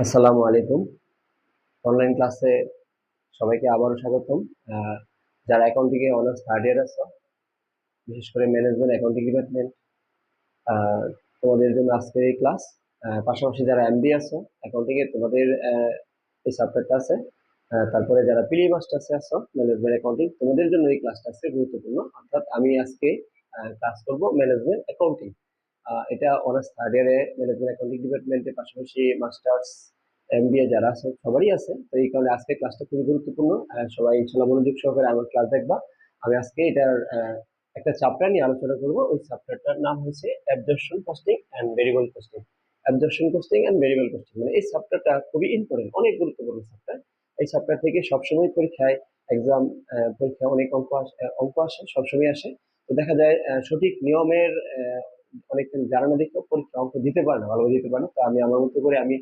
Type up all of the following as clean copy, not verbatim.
আসসালামু আলাইকুম। অনলাইন ক্লাসে সবাইকে আবারও স্বাগতম। আহ, যারা অ্যাকাউন্টিং এ অনার্স থার্ড ইয়ার আছো, বিশেষ করে ম্যানেজমেন্ট অ্যাকাউন্টিং ডিপার্টমেন্ট, তোমাদের জন্য আজকের এই ক্লাস। পাশাপাশি যারা এমবি আছো অ্যাকাউন্টিং এ, তোমাদের এই সাবজেক্ট আছে। তারপরে যারা প্রি মাস্টার্সে আছো ম্যানেজমেন্ট অ্যাকাউন্টিং, তোমাদের জন্য এই ক্লাসটা আছে গুরুত্বপূর্ণ। অর্থাৎ আমি আজকে ক্লাস করব ম্যানেজমেন্ট অ্যাকাউন্টিং। এটা অনার্স থার্ড ইয়ারে ম্যানেজমেন্ট অ্যাকাউন্টিং ডিপার্টমেন্টের পাশাপাশি মাস্টার্স এমবিএ যারা আছে সবারই আছে। তো এই কারণে আজকে ক্লাসটা খুবই গুরুত্বপূর্ণ। সবাই ইনশাআল্লাহ মনোযোগ সহকারে আমার ক্লাস দেখবা। আমি আজকে এটার একটা চ্যাপ্টার নিয়ে আলোচনা করব। ওই চ্যাপ্টারটার নাম হচ্ছে absorption costing and variable costing. Absorption costing and variable costing মানে এই চ্যাপ্টারটা খুবই ইম্পর্টেন্ট, অনেক গুরুত্বপূর্ণ চ্যাপ্টার। এই চ্যাপ্টার থেকে সবসময় পরীক্ষায় এক্সাম পরীক্ষায় অনেক অঙ্ক আসে, সবসময় আসে। তো দেখা যায় সঠিক নিয়মের অনেক জানা না দেখেও পরীক্ষা অঙ্ক দিতে পারে না, ভালোভাবে দিতে পারে না। তো আমি আমার মতো করে আমি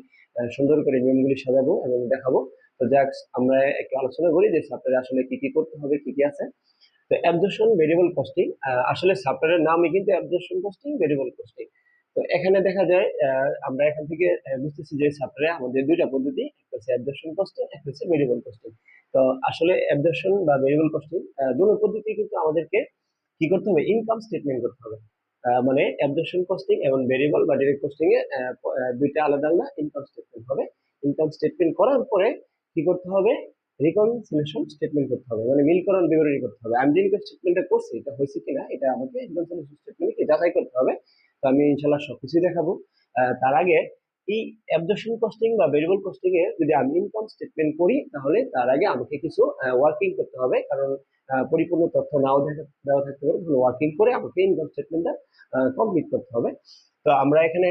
সুন্দর করে নিয়মগুলি সাজাবো এবং দেখাবো। তো যাক, আমরা একটু আলোচনা করি যে সফটওয়্যারে আসলে কি কি করতে হবে, কি কি আছে। তো অ্যাবজর্পশন ভেরিয়েবল কস্টিং, আসলে সফটওয়্যারের নামই কিন্তু অ্যাবজর্পশন কস্টিং ভেরিয়েবল কস্টিং। তো এখানে দেখা যায় আমরা এখান থেকে বুঝতেছি যে সফটওয়্যারে আমাদের দুইটা পদ্ধতি, একটা হচ্ছে অ্যাবজর্পশন কস্টিং, একটা হচ্ছে ভেরিয়েবল কস্টিং। তো আসলে অ্যাবজর্পশন বা ভেরিয়েবল কস্টিং দুটো পদ্ধতি কিন্তু আমাদেরকে কি করতে হবে, ইনকাম স্টেটমেন্ট করতে হবে। মানে অ্যাবজর্পশন কস্টিং এবং ভেরিয়েবল বা ডাইরেক্ট কস্টিং এ দুইটা আলাদা আলাদা ইনকাম স্টেটমেন্ট হবে। ইনকাম স্টেটমেন্ট করার পরে কি করতে হবে, রিকনসিলিয়েশন স্টেটমেন্ট করতে হবে, মানে মিলকরণ বিবরণী করতে হবে। আমি যে ইনকাম স্টেটমেন্টটা করছি এটা হয়েছে কিনা এটা আমাকে রিকনসিলিয়েশন স্টেটমেন্টে যাচাই করতে হবে। তো আমি ইনশাআল্লাহ সবকিছুই দেখাবো। তার আগে এই অ্যাবজর্পশন কস্টিং বা ভেরিয়েবল কস্টিং এ যদি আমি ইনকাম স্টেটমেন্ট করি, তাহলে তার আগে আমাকে কিছু ওয়ার্কিং করতে হবে। কারণ পরিপূর্ণ তথ্য নাও দেওয়া থাকতে পারে, ওয়ার্কিং করে আমাকে ইনকাম স্টেটমেন্টটা কমপ্লিট করতে হবে। তো আমরা এখানে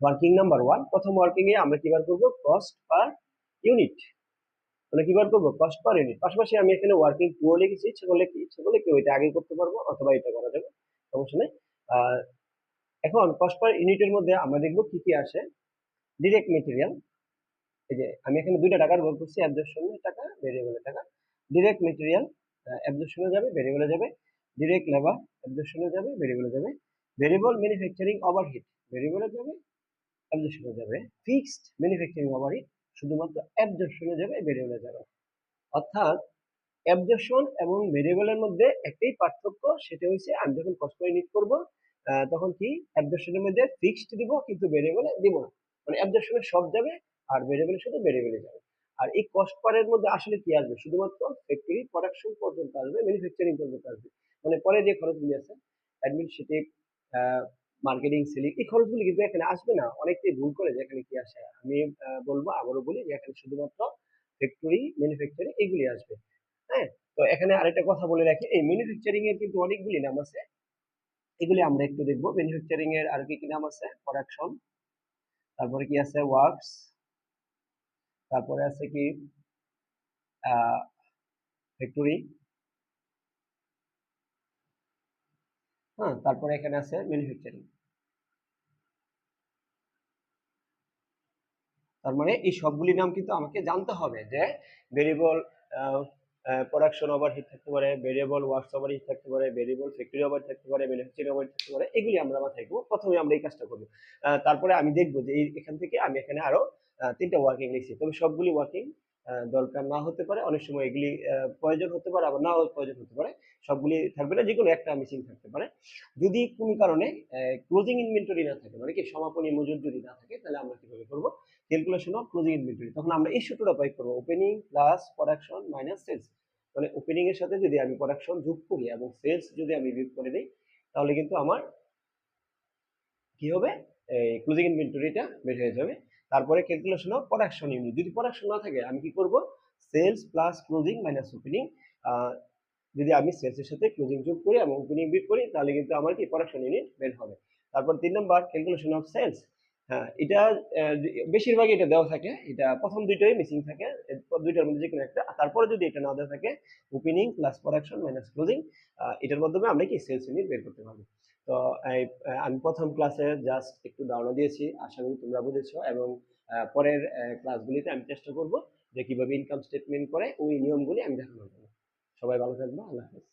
ওয়ার্কিং নাম্বার ওয়ান, প্রথম ওয়ার্কিং এ আমরা কি বার করবো, কস্ট পার ইউনিট। মানে কি বার করবো, কস্ট পার ইউনিট। পাশাপাশি আমি এখানে ওয়ার্কিং টু লিখেছি, ইচ্ছে করলে কি ওইটা আগে করতে পারবো অথবা এটা করা যাবে, সমস্যা নেই। আহ, এখন কস্ট পার ইউনিটের মধ্যে আমরা দেখবো কি কি আসে। ডিরেক্ট মেটেরিয়াল, এই যে আমি এখানে দুইটা টাকার ব্যবহার করছি, অ্যাবজর্পশনের টাকা, ভেরিয়েবলের টাকা। ডিরেক্ট মেটেরিয়াল অ্যাবজর্পশনে যাবে, ভেরিয়েবলে যাবে। ডিরেক্ট লেবার অ্যাবজর্পশনে যাবে, ভেরিয়েবলে যাবে। ভেরিয়েবল ম্যানুফ্যাকচারিং ওভারহেড ভেরিয়েবলে যাবে, অ্যাবজর্পশনে যাবে। ফিক্সড ম্যানুফ্যাকচারিং ওভারহেড শুধুমাত্র অ্যাবজর্পশনে যাবে, ভেরিয়েবলে যাবে। অর্থাৎ অ্যাবজর্পশন এবং ভেরিয়েবলের মধ্যে একটাই পার্থক্য, সেটা হচ্ছে আমি যখন কস্ট পার ইউনিট করবো তখন কি অ্যাবজর্পশনের মধ্যে ফিক্সড দিব কিন্তু ভেরিয়েবলে দিব না। মানে অ্যাবজর্পশনে সব যাবে আর ভেরিয়েবলে শুধু ভেরিয়েবলে যাবে। আর এই কস্ট পারের মধ্যে আসলে কি আসবে, শুধুমাত্র ফ্যাক্টরি প্রোডাকশন পর্যন্ত আসবে, ম্যানুফ্যাকচারিং পর্যন্ত আসবে। মানে পরে যে খরচগুলি আছে অ্যাডমিনিস্ট্রেটিভ, মার্কেটিং, সেলিং, এই খরচগুলি কিন্তু এখানে আসবে না। অনেকেই ভুল করে যে এখানে কি আসে। আমি বলবো, আবারও বলি যে এখানে শুধুমাত্র ফ্যাক্টরি, ম্যানুফ্যাকচারিং এগুলি আসবে। হ্যাঁ। তো এখানে আরেকটা কথা বলে রাখি, এই ম্যানুফ্যাকচারিং এর কিন্তু অনেকগুলি নাম আছে, এগুলি আমরা একটু দেখবো। ম্যানুফ্যাকচারিং এর আর কি কি নাম আছে, প্রোডাকশন, তারপরে কি আছে ওয়ার্কস, তারপরে আছে কি ফ্যাক্টরি, হ্যাঁ, তারপরে এখানে আছে ম্যানুফ্যাকচারিং। তার মানে এই সবগুলি নাম কিন্তু আমাকে জানতে হবে যে ভেরিয়েবল প্রোডাকশন ওভারহেড থাকতে পারে, ভেরিয়েবল ওয়ার্কস ওভারহেড থাকতে পারে, ভেরিয়েবল ফ্যাক্টরি ওভারহেড থাকতে পারে, ম্যানুফ্যাকচারিং ওভারহেড থাকতে পারে। এগুলি আমরা মাথায় রাখবো, প্রথমে আমরা এই কাজটা করবো। তারপরে আমি দেখবো যে এখান থেকে আমি এখানে আরো তিনটা ওয়ার্কিং লিখছি, তবে সবগুলি ওয়ার্কিং দরকার না হতে পারে। অনেক সময় এগুলি প্রয়োজন হতে পারে, আবার নাও প্রয়োজন হতে পারে। সবগুলি থাকবে না, যে কোনো একটা মিসিং থাকতে পারে। যদি কোনো কারণে ক্লোজিং ইনভেন্টরি না থাকে, মানে কি সমাপনী মজুদ যদি না থাকে, তাহলে আমরা কিভাবে করবো, ক্যালকুলেশন অফ ক্লোজিং ইনভেন্টরি। তখন আমরা এই সূত্রটা প্রয়োগ করবো, opening plus production minus sales. মানে ওপেনিং এর সাথে যদি আমি প্রোডাকশন যোগ করি এবং সেলস যদি আমি বিয়োগ করে দিই, তাহলে কিন্তু আমার কি হবে, এই ক্লোজিং ইনভেন্টরিটা বের হয়ে যাবে। তারপরে ক্যালকুলেশন অফ প্রোডাকশন ইউনিট, যদি প্রোডাকশন না থাকে আমি কি করব, sales plus closing minus opening. যদি আমি সেলস এর সাথে ক্লোজিং যোগ করি এবং ওপেনিং বিয়োগ করি, তাহলে কিন্তু আমার কি প্রোডাকশন ইউনিট বের হবে। তারপর 3 নম্বর ক্যালকুলেশন অফ সেলস। হ্যাঁ, এটা বেশিরভাগ এটা দেওয়া থাকে, এটা প্রথম দুইটাই মিসিং থাকে, এরপর দুইটার মধ্যে যে কোনো একটা। তারপরে যদি এটা না দেওয়া থাকে, opening plus production minus closing, এটার মাধ্যমে আমরা কি সেলস ইউনিট বের করতে পারবো। তো আমি প্রথম ক্লাসে জাস্ট একটু ধারণা দিয়েছি, আশা করি তোমরা বুঝেছো। এবং পরের ক্লাসগুলিতে আমি চেষ্টা করব যে কিভাবে ইনকাম স্টেটমেন্ট করে ওই নিয়মগুলি আমি দেখানোর জন্য। সবাই ভালো থাকবো, আল্লাহ হাফেজ।